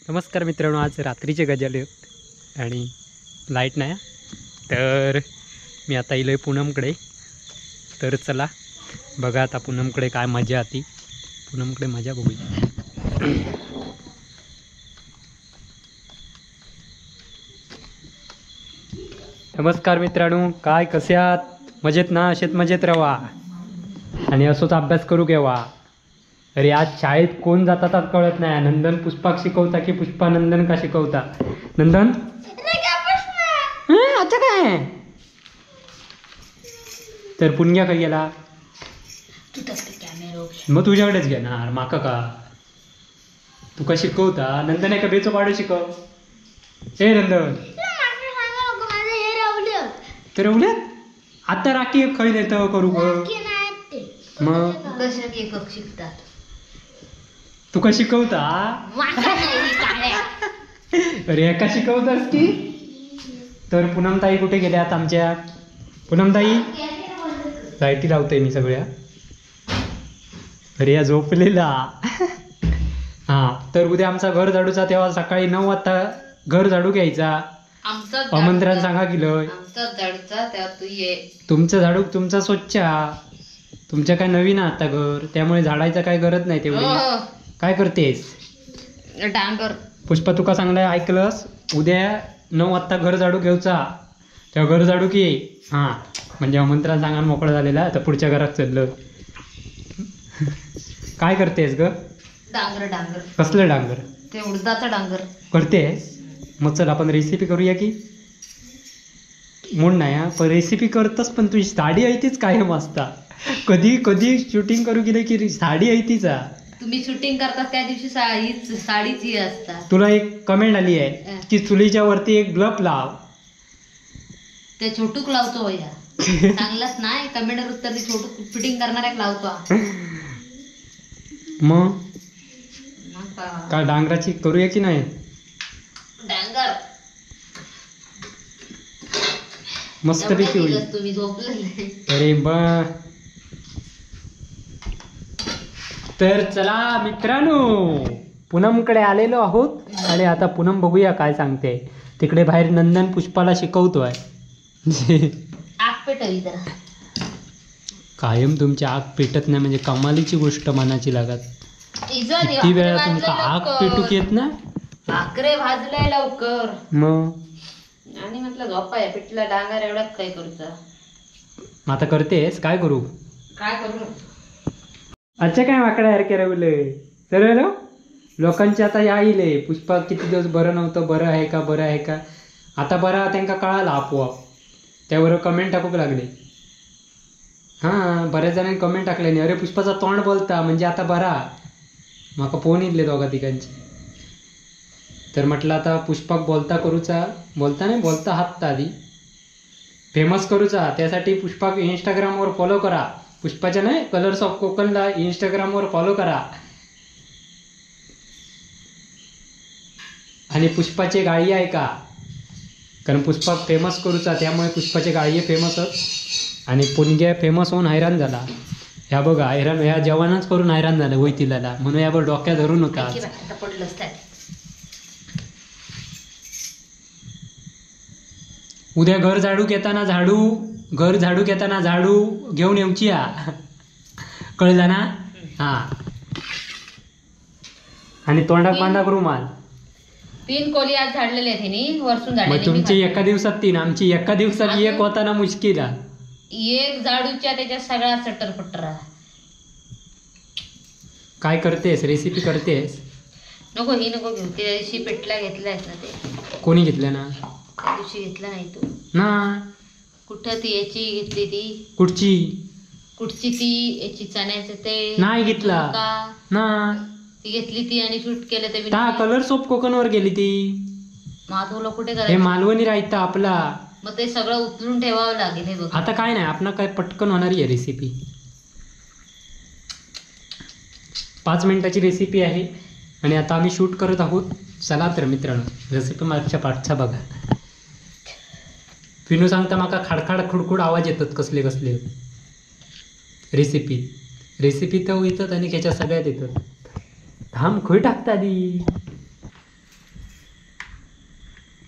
नमस्कार मित्रांनो, आज रात्रीचे गजाले आणि लाईट नाही तर मी आता इलोय पूनमकडे. तर चला बघा आता पूनमकडे काय मजा आती. पूनमकडे मजा बघूया. नमस्कार मित्रांनो, काय कसे आहात? मजेत ना? असेच मजेत राहा आणि असोच अभ्यास करू घेवा. अरे आज शाळेत कोण जातात कळत नाही. नंदन पुष्पाक शिकवता की पुष्पा नंदन का शिकवता? नंदन अच्छा काय तर पुण्या काय गेला? मग तुझ्याकडेच घेणार माका का? तू का शिकवता? नंदन एका बेचो पाडू शिकव. ए नंदन तर रवल्यात आता राखी खै नेत करू ग. मग शिकतात तू का शिकवता? अरे एका शिकवतास की. तर पूनमताई कुठे गेल्यात आमच्या? पूनमताई लाईटी लावतोय मी सगळ्या. अरे या झोपलेला. हां तर उद्या आमचा घर झाडूचा, तेव्हा सकाळी 9 वाजता घर झाडू घ्यायचा. आमंत्रण सांगा गेलं. तुमचं झाडू तुमचा स्वच्छ. तुमच्या काय नवीन आता घर, त्यामुळे झाडायचं काय गरज नाही तेवढी. काय करतेस? डांगर पुष्पा तुका सांगलाय ऐकलंस? उद्या 9 वाजता घर झाडू घ्यायचा. तेव्हा घर झाडू की. हां म्हणजे आमंत्रण सांगा मोकळं झालेला. आता पुढच्या घरात चाललं. काय करतेस ग? डांगर डांगर. कसलं डांगर? ते उडदाचं डांगर करतेस. मग चल आपण रेसिपी करूया की. म्हणून नाही हा पण रेसिपी करतस, पण तुझी साडी आहे तीच कायम असता. कधी कधी शूटिंग करू गेले की साडी आहे तीच. तुम्ही शूटिंग करतात त्या दिवशी साडीच ही असतात. तुला एक कमेंट आली आहे की चुलीच्या वरती एक ग्लब लाव. ते छोटूक लावतो या. चांगलाच नाही कमेंटवर उत्तर ते छोटू फिटिंग करणाऱ्या लावतो. मग काय डांगराची करूया की नाही? डांगर मस्तपैकी होईल. तुम्ही झोपले. अरे बा तर चला मित्रांनो, पूनमकडे आलेलो आहोत आणि आता पूनम बघूया काय सांगते. तिकडे बाहेर नंदन पुष्पाला शिकवतोय. आग पेटवली जरा. कायम तुमची आग पेटत नाही म्हणजे कमालीची गोष्ट मनाची लागत. किती वेळा तुमका आग पेटूक येत ना? भाकरे भाजलाय लवकर. मग आणि म्हटलं झोपाय पिठला डांगर एवढाच काय करूचा. आता करतेस काय करू? काय करू? अच्छा काय वाकडा यार रवले तर लोकांचे आता यायले पुष्पा किती दिवस बरं नव्हतं, बरं आहे का बरं आहे का. आता बरं त्यांना कळाला आपोआप. त्यावर कमेंट टाकूक लागले. हां बऱ्याच जणांनी कमेंट टाकले नाही. अरे पुष्पाचा तोंड बोलता म्हणजे आता बरा. माका फोन येतले दोघा तिघांचे. तर म्हटलं आता पुष्पाक बोलता करूचा. बोलता नाही बोलता हात आधी फेमस करूचा. त्यासाठी पुष्पाक इंस्टाग्रामवर फॉलो करा. पुष्पाच्या नाही कलर्स ऑफ कोकणला इंस्टाग्रामवर फॉलो करा. आणि पुष्पाचे गाळी ऐका, कारण पुष्पा फेमस करूचा. त्यामुळे पुष्पाचे गाळी फेमसच. आणि पुणग्या फेमस होऊन हैराण झाला. ह्या बघा हैराण ह्या जवानच करून हैराण झालं वैतीला. म्हणून यावर डोक्यात धरून होता. उद्या घर झाडू घेताना झाडू घेऊन येऊची. कळलं ना? हा आणि तोंडात बांधा रुमाल. 3 कोली आज झाडलेले आहेत हिनी वरसून मग झाडलेले. तुमची एका दिवसात 3, आमची एका दिवसात 1 होताना मुश्किल. एक झाडूच्या त्याच्यात सगळा चट्टर. काय करतेस? रेसिपी करतेस? नको ही नको घेऊ. त्या दिवशी पेटला घेतलायस ना ते. कोणी घेतलं ना? त्या दिवशी घेतला नाही तू ना. कुठं ती याची घेतली ती? कुठची ती याची चण्याचं ते नाही घेतला ना. ती घेतली ती आणि शूट केलं ते. कलर्स ऑफ कोकणवर गेली ती. माधवला कुठे हे करायचं? मालवणी राहता आपला. मग ते सगळं उचलून ठेवावं लागेल. हे बघ आता काय नाही आपण काय पटकन होणारी आहे रेसिपी. 5 मिनिटाची रेसिपी आहे आणि आता आम्ही शूट करत आहोत. चला तर मित्रांनो रेसिपी मागच्या पाठचा बघा. विनू सांगता म्हाका खाडखाड खुडखुड आवाज येतात कसले कसले रेसिपी तर येतात आणि त्याच्या सगळ्यात येतात. थांब खंय टाकता आधी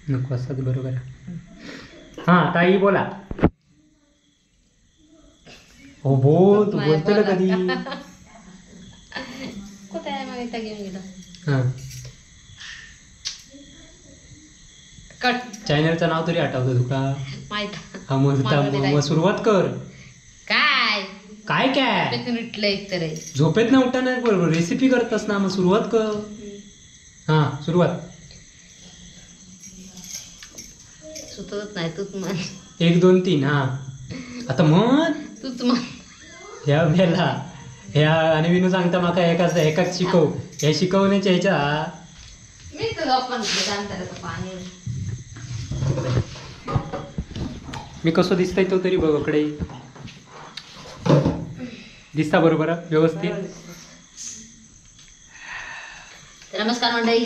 नको असतात बरोबर. हा ताई बोला. हो बोल तू बोलतो ना कधी. कुठे आहे मग इथं घेऊन गेलो. हा कट चॅनलचं नाव तरी आठवतं तुका? माहित हा मग सुरुवात कर. काय काय काय उठलं एक तर झोपेत ना उठा नाही बरोबर रेसिपी करतस ना मग सुरुवात कर. हा सुरुवात. सुचतच नाही तूच म्हण. 1 2 3 हा आता म्हण तूच म्हण. ह्या मेला ह्या आणि विनू सांगता माका एकाच शिकव. ह्या शिकवण्याच्या ह्याच्या मी तुला पण पाणी मी कसं दिसतंय तो तरी बघ कडे दिसता बरोबर व्यवस्थित. नमस्कार मंडळी.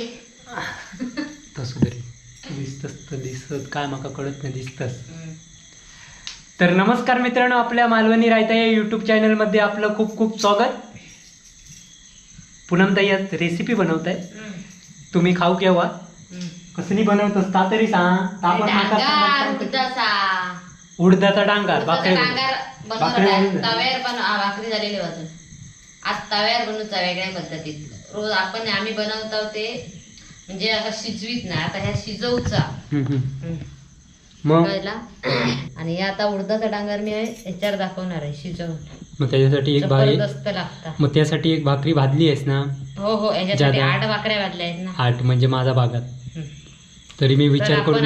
तसं तरी दिसतस तर दिसत काय माका कळत नाही दिसतस. तर नमस्कार मित्रांनो आपल्या मालवणी रायता या यूट्यूब चॅनलमध्ये आपलं खूप खूप स्वागत. पूनमताई आज रेसिपी बनवताय. तुम्ही खाऊ केव्हा कसली बनवतस ता तरी सांग. उडदाचा डांगर भाकरी तव्यावर पण भाकरी झालेली वाजून आज तव्यावर बनवता वेगळ्या पद्धतीत. रोज आम्ही बनवतो ते म्हणजे असं शिजवीत नाही. आता ह्या शिजवचा मग आणि आता उडदाचा डांगर मी ह्याच्यावर दाखवणार आहे शिजवून. मग त्याच्यासाठी एक भाकरी लागता. मग त्यासाठी एक भाकरी भाजली आहेस ना? हो हो याच्यासाठी 8 भाकऱ्या भाजल्या आहेत ना. 8 म्हणजे माझा भागात. तरी मी विचार करून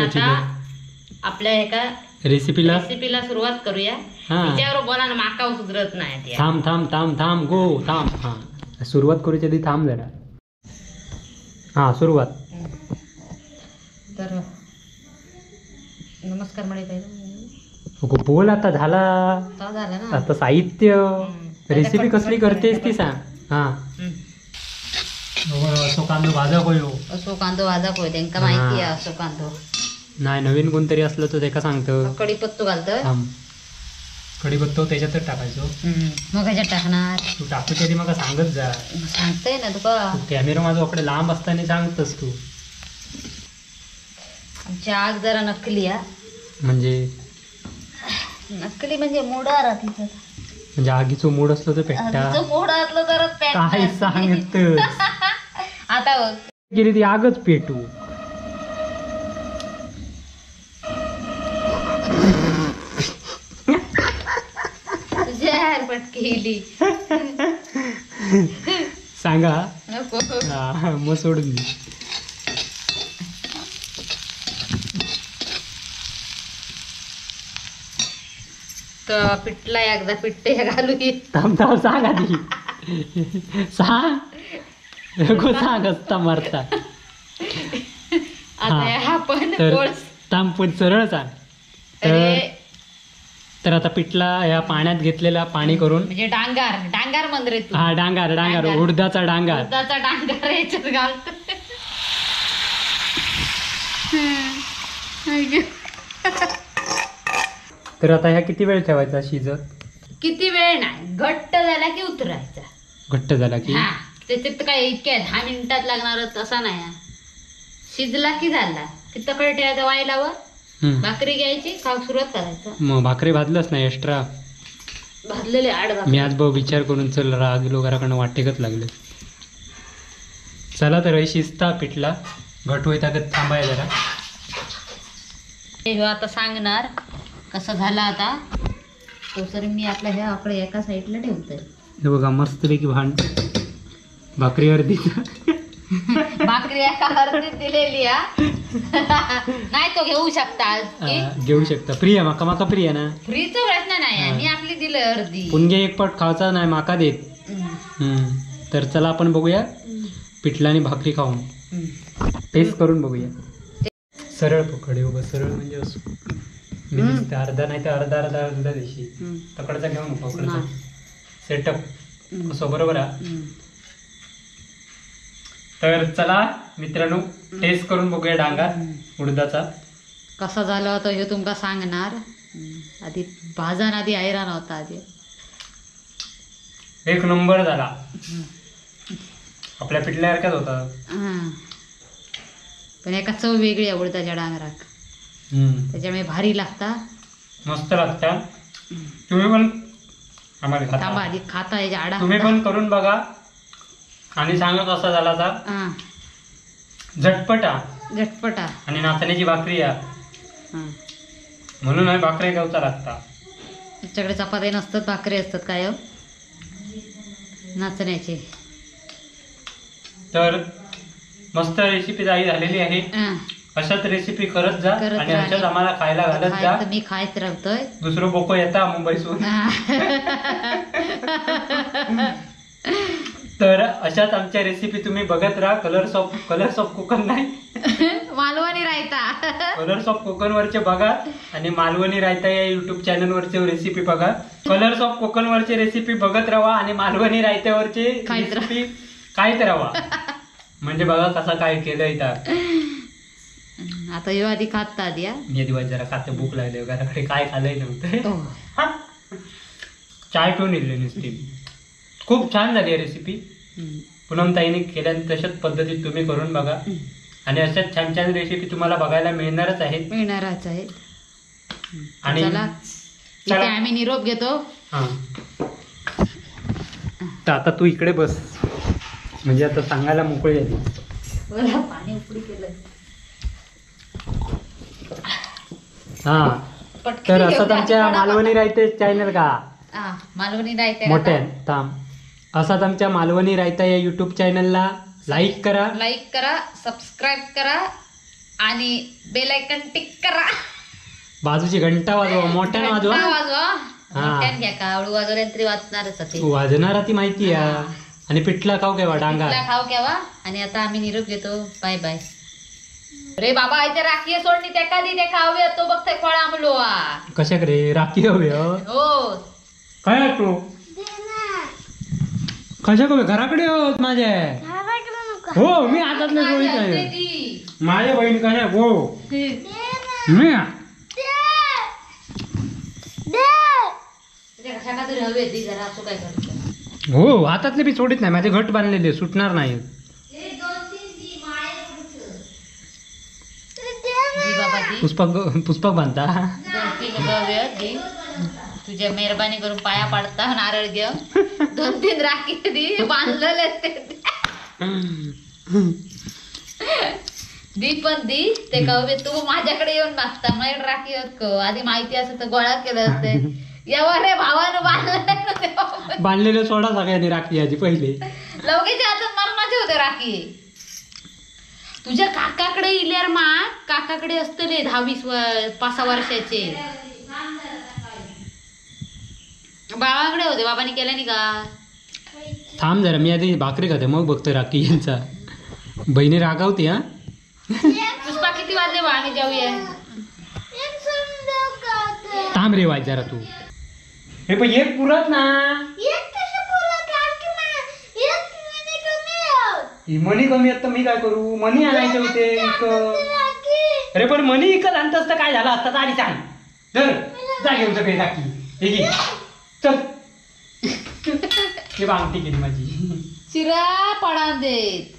आपल्या एका रेसिपीला सुरुवात करूया. त्याच्यावर बोला ना माका सुधरत नाही. थांब गो थांब. हा सुरुवात करूच्या आधी थांब जरा. हा सुरुवात. तर नमस्कार म्हणे बोल आता झाला ना. आता साहित्य रेसिपी कसली करतेस ती सांग. हा असो कांदो भाजा कोयो त्यांना माहिती आहे. असो कांदो नाही नवीन कोणतरी असलं तर त्याका सांगतं. कढीपत्तो घालतोय. कढीपत्तो त्याच्यातच टाकायचो. मग ह्याच्यात टाकणार तू टाकूच्या आधी मला सांगत जा. सांगतोय ना तुका. कॅमेरा माझा आपले लांब असताना सांगतस तू. आमची आग जरा नकली म्हणजे मोडार तिथं म्हणजे आगीचं मूड असलं तर पेटता. मोड असलं तर काय सांगत आता बघ गेली ती आगच पेटू. तुझ्या पटकेली सांगा. नको मग सोडून दे. पिठला एकदा पिठ्टे घालू थांब सांग आधी सांग असता मारता. पण सरळ सांग. तर आता पिठला या पाण्यात घेतलेला पाणी करून म्हणजे डांगार मंदरे. हा डांगार उडदाचा डांगार याच्यात घालतो. तर आता ह्या किती वेळ ठेवायचा शिजत? किती वेळ नाही, घट्ट झाला की उतरायचा. घट्ट झाला की त्याच्यात काय इतक्या 10 मिनिटात लागणार तसा नाही. शिजला की झाला की तकडे ठेवायचा वायलावर. भाकरी घ्यायची सुरुवात करायचं. मग भाकरी भाजलंच नाही एक्स्ट्रा भाजलेले 8 भाकरी. मी आज भाऊ विचार करून चल रागिलो घराकडनं वाटेकच लागले. चला तर शिजता पिठला घट होईत थांबाय जरा. हे आता सांगणार कसं झालं. आता तो सर मी आपल्या ह्या आकडे एका साईडला ठेवतोय. हे बघा मस्तपैकी भाकरी अर्धी भाकरी एका अर्धी दिलेली नाही. तो घेऊ शकता प्रिय माका प्रिय ना. फ्रीचा प्रश्न नाही. मी आपली दिलं अर्धी. पुणगे एक पट खायचा नाही माका देत. तर चला आपण बघूया पिठला आणि भाकरी खाऊन टेस्ट करून बघूया. सरळ पकडे बघा सरळ म्हणजे असं मी दिसते अर्धा नाही तर अर्धा दिवशी तकडचा घेऊन पकडचा सेटअप असं बरोबर आहे. तर चला मित्रांनो टेस्ट करून बघूया डांगार उडदाचा. कसा झाला होता हे तुमका सांगणार. आधी भाजन आधी हैराण होता आधी. एक नंबर झाला. आपल्या पिठल्यासारखाच होता. हां पण एका चव वेगळी आहे उडदाच्या डांगराक. त्याच्यामुळे भारी लागता, मस्त लागता. तुम्ही पण आम्हाला थांबा खाता. आधी खाता याच्या आडा. तुम्ही पण करून बघा आणि सांगा कसा झाला तर. हां झटपटा झटपटा. आणि नाचण्याची भाकरी आहे हां म्हणून भाकरी गावचा लागता. तुमच्याकडे चपाती नसतात, भाकरी असतात काय हो? नाचण्याचे. तर मस्त रेसिपी झालेली आहे. हां अशाच रेसिपी करत जा करत आणि राहा. अशाच आम्हाला खायला घालत जा. खायचं मी खायच राहतोय. दुसरं बोको येता मुंबईसून. तर अशाच आमच्या रेसिपी तुम्ही बघत राहा. कलर्स ऑफ कोकण नाही, मालवणी रायता. कलर्स ऑफ कोकण वरचे बघा आणि मालवणी रायता या युट्यूब चॅनल वरचे रेसिपी बघा. कलर्स ऑफ कोकण वरचे रेसिपी बघत राहा आणि मालवणी रायत्यावरचे खाईत राहा. रेसिपी खाईत राहा. म्हणजे बघा कसं काय केलं इथं. आता यो आधी खात आधी. मी दिवस जरा खाते भूक लागले घराकडे काय खाल्लंय नव्हतं. हो. चाय ठेवून येईल नुसती. खूप छान झाली आहे रेसिपी. पूनम ताईने केल्या तशाच पद्धतीत तुम्ही करून बघा आणि अशाच छान छान रेसिपी तुम्हाला बघायला मिळणारच आहेत. मिळणारच आहे. आणि चला इथे आम्ही निरोप घेतो. हा तर आता तू इकडे बस म्हणजे आता सांगायला मोकळी झाली. पाणी उकळी केलं. हा तर असंच आमच्या मालवणी रायते चॅनल का मालवणी रायता मोठ्या थांब. असाच आमच्या मालवणी रायता या युट्यूब चॅनलला लाईक करा, सबस्क्राईब करा आणि बेल आयकॉन टिक करा. बाजूची घंटा वाजवा, मोठ्याने वाजवा. मोठ्याने घ्या का हळू वाजवल्या तरी वाचणारच ते. वाजणारा ती माहिती आहे. आणि पिठला खाऊ केव्हा डांगा खाऊ केव्हा. आणि आता आम्ही निरोप घेतो. Bye bye. रे बाबा इथे राखी सोडणी त्या कधी ते खाऊया तो बघते फळ आंबलो. कशाक रे राखी हवी हो काय तू कशाक हवे घराकडे होत माझ्या. हो मी हातातले सोडीत आहे माझ्या बहीण कशा. हो मी कशा तरी हवे ती जरा असं काय करतो. हो हातातले बी सोडित नाही माझे घट बांधलेले सुटणार नाही. पुष्पक बांधता. 2-3 गव्य दी तुझ्या मेहरबानी करून पाया पाडता नारळ घे. 2-3 राखी दी बांधलेले दी पण दी ते गव्य तू माझ्याकडे येऊन मागता माझ्याकडे राखी होत आधी माहिती असं तर गोळा केलं असते. एवढा रे भावानं बांधलं बांधलेले सोडा सगळ्यांनी राखी आधी पहिले. लवकेच्या हातात मरणाचे होते राखी. तुझ्या काकाकडे इल्यार माग काकाकडे असतले 10-5 वर्षाचे. बाबाकडे होते बाबाने केलं नाही का. थांब जरा मी आधी भाकरी खाते मग बघतोय राखी यांचा. बहिणी रागावते. हा पुष्पा किती वाजले बा आम्ही जाऊया. थांब रे वाज जरा तू. हे पण एक पुरत ना मनी कमी आहेत तर मी काय करू. मनी आणायचे होते इक. अरे पण मनी इकत आणत असतं काय झालं असतं आधी सांग. जर जा घेऊन सगळे राखी हे घे चल. हे बांगती केली माझी. शिरा पडा देत.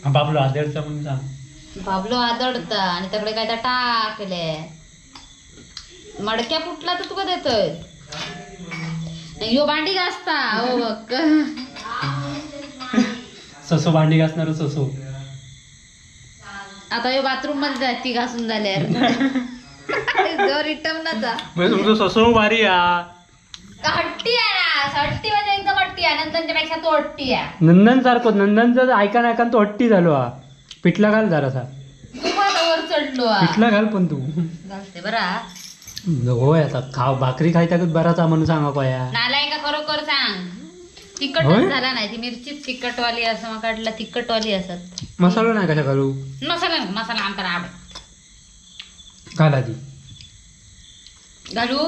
बाबलो आदरचा म्हणून सांग. बाबलो आदळता आणि तकडे काय तर टाकले मडक्या फुटला तर तुका देतोय. यो भांडी घासता हो बघ. ससो भांडी घासणार ससो. आता यो बाथरूम मध्ये जाती घासून झाल्यार रिटर्न ना जा. तुमचं ससो भारी हट्टी आहे ना. हट्टी म्हणजे एकदम हट्टी आहे. नंदनच्या पेक्षा तो हट्टी आहे. नंदन सारखो नंदनचं ऐका ऐका तो हट्टी झालो हा. पिठला घाल जरासा. तू मला वर चढलो पिठला घाल पण तू घालते बरा. होय आता खाव भाकरी खायचा बराचा म्हणून सांगा पाया. नालाय का खरोखर सांग. तिखट होय? झाला नाही ती मिरचीच तिखटवाली असं मग काढला तिखटवाली असत. मसाला नाही कशा घालू. मसाला आमका आवड घाल आधी घालू.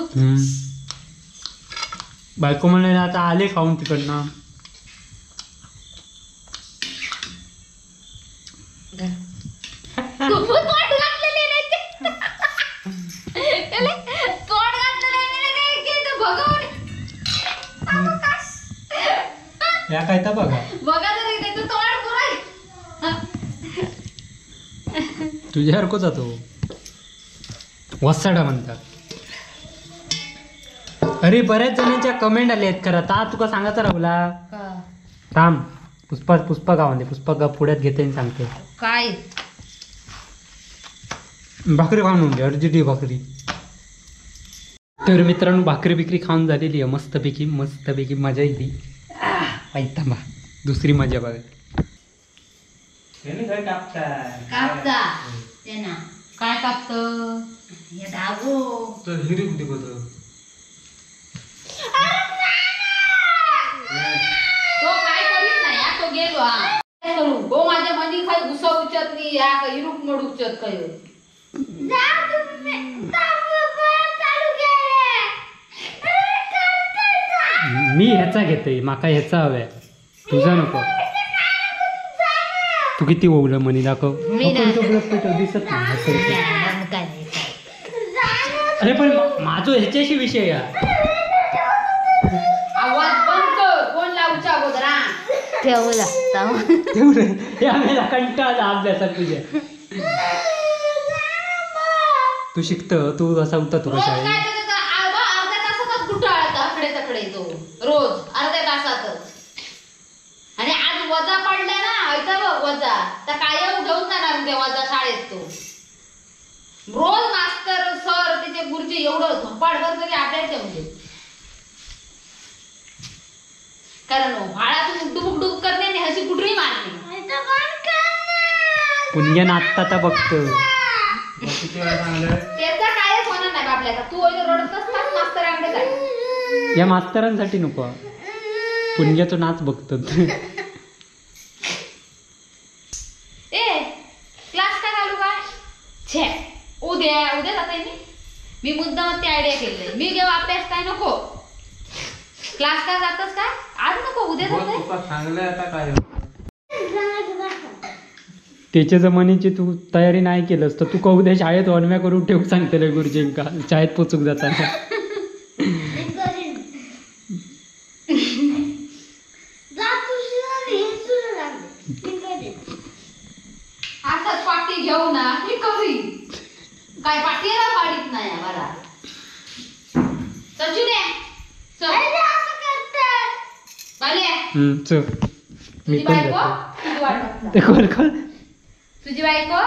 बायको म्हणले ना आता आले खाऊन तिकडनं. या काय तर बघा बघा तरी त्याचं तोंड पुराय. तुझ्यासारखंच जातो वसाडा म्हणतात. अरे बऱ्याच जणांच्या कमेंट आल्या आहेत खरं ता तुका सांगायचं राहुला थांब. पुष्पा गावाने पुष्पा पुढ्यात घेते आणि सांगते काय भाकरी खाऊन घे अर्जिटी भाकरी. तर मित्रांनो भाकरी बिकरी खाऊन झालेली आहे मस्तपैकी मजा येते. थांबा दुसरी मजा बघा. कापता ते ना काय कापत हे धागो तो काय करीत नाही हा, तो गेलो हा काय करू गो माझ्या मनी खाय घुसव उचत नाही या काही रुक मोड उचत काय मी ह्याचा घेते माका ह्याचा हव्या तुझा नको. तू किती ओवलं मनी दाखव. मी नाही. दिसत नाही. अरे पण माझं ह्याच्याशी विषय आहे. आवाज बंद कर कोण लावच्या अगोदर हा ठेवला आम्हाला कंटाळा अभ्यासात तुझ्या. तू शिकत तू असा होता तू रोज कशा काय तर त्याचा अर्ध्या तासातच कुटाळता अकडे तकडे तो रोज अर्ध्या तासातच. आणि आज वजा पडला ना ऐका बघ वजा तर कायम घेऊन जाणार ते वजा शाळेत तो. रोज मास्तर सर तिचे गुरुजी एवढं झपाटभर तरी आपल्याला ठेवले कारण भाळातून उड्डूक करणे आणि हसी कुठेही मारणे. पुण्य आत्ता बघतो त्याचा कायच होणार नाही आपल्याला. तू रडत असतात मास्तरांकडे काय या मास्तरांसाठी नको पुण्याचा नाच बघतो. ए क्लास का घालू का छे उद्या जाते मी मुद्दाम ती आयडिया केली. मी घेऊ अभ्यास काय नको क्लास का जातस काय आज नको उद्या जाते. त्याच्या जमान्याची तू तयारी नाही केलंस तर तू का उद्या शाळेत वनम्या करून ठेवू सांगते गुरुजींका शाळेत पोचूक जाताना. असंच पाठी घेऊ ना ही कवी काय पाठीला पाडीत नाही मला सचिने चल मी तुझी पण बायको जातो. तुझी वाट बघता. ते खोल खोल तुझी बायको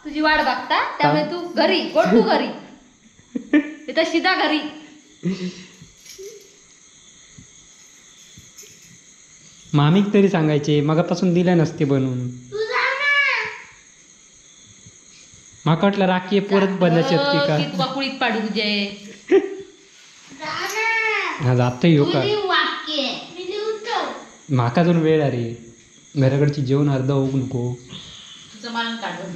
तुझी वाट बघता त्यामुळे तू घरी गोटू घरी इथं सीधा घरी. मामीक तरी सांगायचे मगापासून दिल्या नसते बनवून. माका वाटलं राखी परत बनायचे की का तुका कुळीत पाडू तुझे हा जात येऊ का माका जाऊन वेळ अरे घराकडची जेवण अर्धा होऊ नको. तुझं मान काढून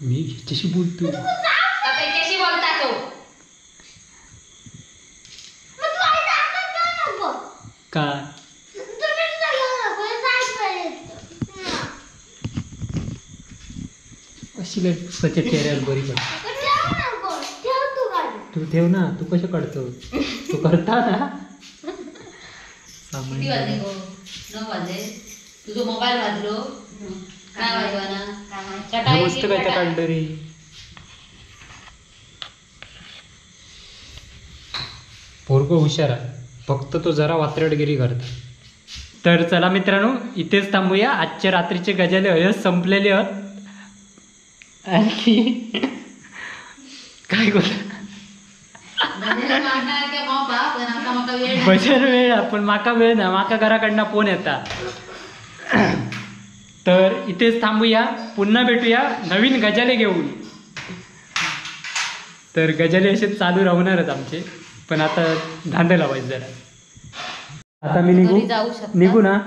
मी ह्याच्याशी बोलतो त्याच्याशी बोलता तो काय अशी काय स्वच्छ चेहऱ्यावर बरी पडते. तू ठेव ना तू कसं काढतो तू करता ना किती वाजले गो 9 वाजले. तुझं मोबाईल वाजलो काय वाजवा ना मस्त काय तर काढलं रे. पोरगो हुशार आहे फक्त तो जरा वात्रडगिरी करता. तर चला मित्रांनो इथेच थांबूया. आजच्या रात्रीचे गजाले अयच संपलेले आहेत. आणखी काय बोला भजन वेळ पण माका वेळ ना माका घराकडनं फोन येता. तर इथेच थांबूया पुन्हा भेटूया नवीन गजाले घेऊन. तर गजाले असे चालू राहणारच आमचे पण आता धांदे लावायचं जरा. आता मी घरी जाऊ शकता. निघू ना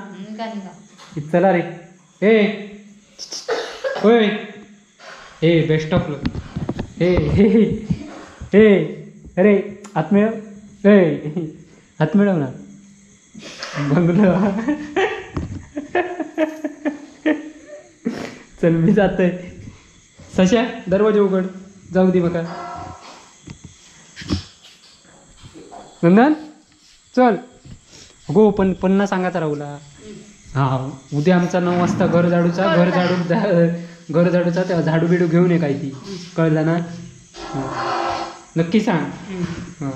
चला रे. हे होय हे बेस्ट ऑफ लक. हे हे हे अरे हात मिळव. हे हात मिळव ना बंगलो. चल मी जातोय सश्या दरवाजा उघड जाऊ दे बघा. नंदन चल गो पण पुन्हा सांगायचा राहुला. हा उद्या आमचा 9 वाजता घर झाडूचा घर झाडूचा तेव्हा झाडू बिडू घेऊन ये काही ती कळलं ना. नक्की सांग. हा.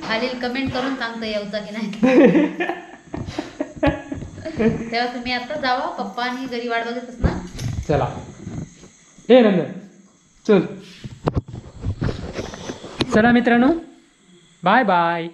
खालील कमेंट करून सांगता येऊचा की नाही. तेव्हा तुम्ही आता जावा, पप्पा आणि घरी वाट बघत असणार. चला ए नंदन चल. चला मित्रांनो बाय बाय.